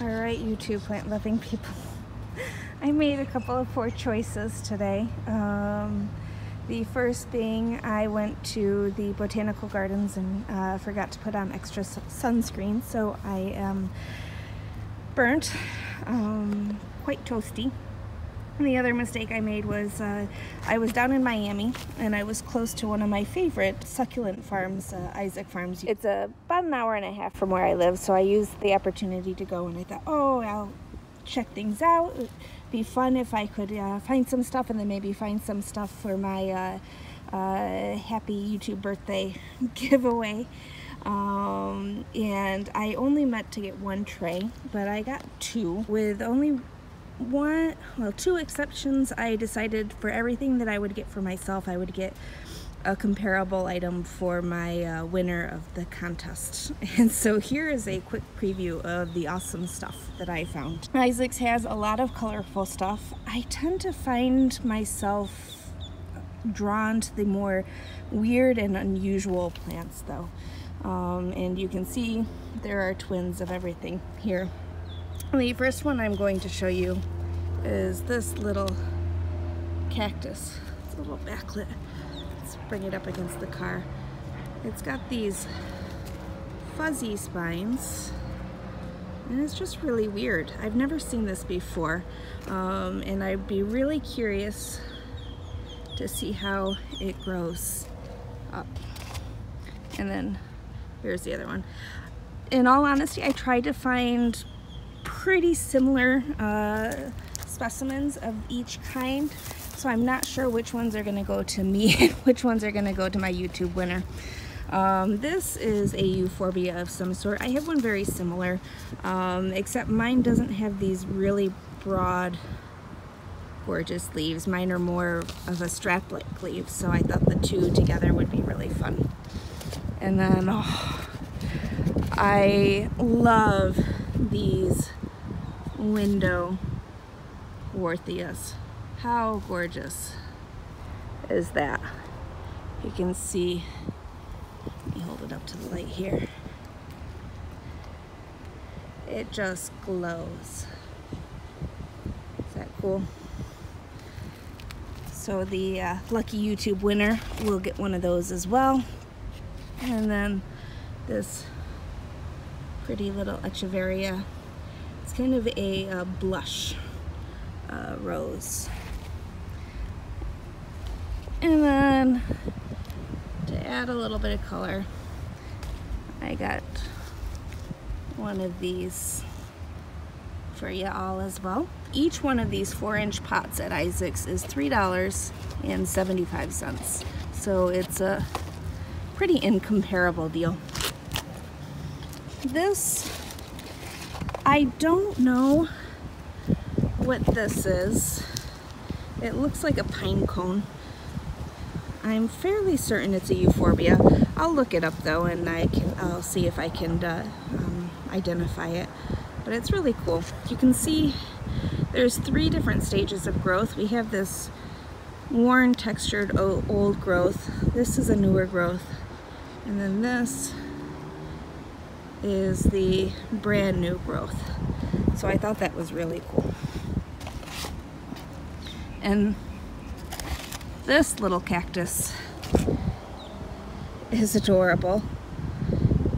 Alright, YouTube plant loving people. I made a couple of poor choices today. The first being I went to the botanical gardens and forgot to put on extra sunscreen, so I am burnt, quite toasty. And the other mistake I made was I was down in Miami and I was close to one of my favorite succulent farms, Isaac Farms. It's about an hour and a half from where I live, so I used the opportunity to go and I thought, oh, I'll check things out. It'd be fun if I could find some stuff and then maybe find some stuff for my happy YouTube birthday giveaway. And I only meant to get one tray, but I got two. With only two exceptions, I decided for everything that I would get for myself, I would get a comparable item for my winner of the contest. And so here is a quick preview of the awesome stuff that I found. Isaac's has a lot of colorful stuff. I tend to find myself drawn to the more weird and unusual plants though. And you can see there are twins of everything here. The first one I'm going to show you is this little cactus. It's a little backlit. Let's bring it up against the car. It's got these fuzzy spines and it's just really weird. I've never seen this before, and I'd be really curious to see how it grows up. And then here's the other one. In all honesty, I tried to find pretty similar specimens of each kind, so I'm not sure which ones are going to go to me and which ones are going to go to my YouTube winner. This is a euphorbia of some sort. I have one very similar, except mine doesn't have these really broad, gorgeous leaves. Mine are more of a strap-like leaf, so I thought the two together would be really fun. And then, oh, I love these window Warthias. How gorgeous is that? You can see, let me hold it up to the light here. It just glows. Is that cool? So the lucky YouTube winner will get one of those as well. And then this pretty little echeveria. It's kind of a blush rose. And then to add a little bit of color, I got one of these for you all as well. Each one of these 4-inch pots at Isaac's is $3.75. So it's a pretty incomparable deal. This, I don't know what this is. It looks like a pine cone. I'm fairly certain it's a euphorbia. I'll look it up though, and I'll see if I can identify it. But it's really cool. You can see there's 3 different stages of growth. We have this worn, textured old growth. This is a newer growth, and then this is the brand new growth. So I thought that was really cool. And this little cactus is adorable.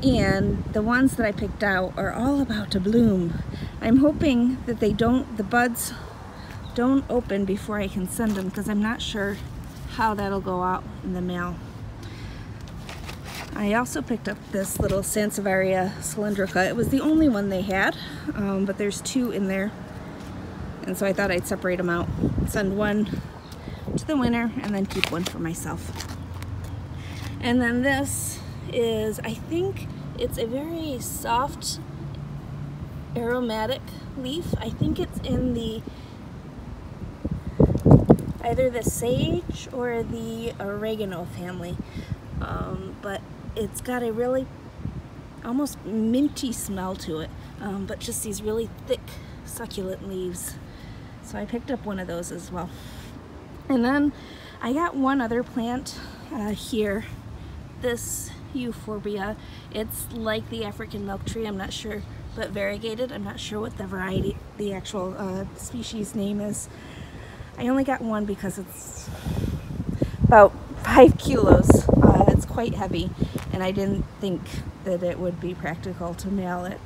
And the ones that I picked out are all about to bloom. I'm hoping that the buds don't open before I can send them, because I'm not sure how that'll go out in the mail. I also picked up this little Sansevieria cylindrica. It was the only one they had, but there's 2 in there. And so I thought I'd separate them out, send one to the winner, and then keep one for myself. And then this is, I think it's a very soft, aromatic leaf. I think it's in the either the sage or the oregano family, but it's got a really almost minty smell to it, but just these really thick succulent leaves. So I picked up one of those as well. And then I got one other plant here, this euphorbia. It's like the African milk tree. I'm not sure but variegated. I'm not sure what the variety, the actual species name is. I only got one because it's about 5 kilos. It's quite heavy, and I didn't think that it would be practical to mail it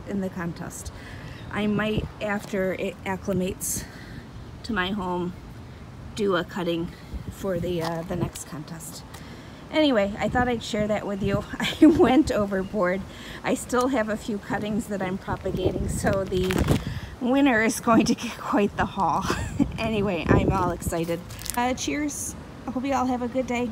in the contest. I might, after it acclimates to my home, do a cutting for the next contest. Anyway, I thought I'd share that with you. I went overboard. I still have a few cuttings that I'm propagating, so the winner is going to get quite the haul. Anyway, I'm all excited. Cheers. I hope you all have a good day.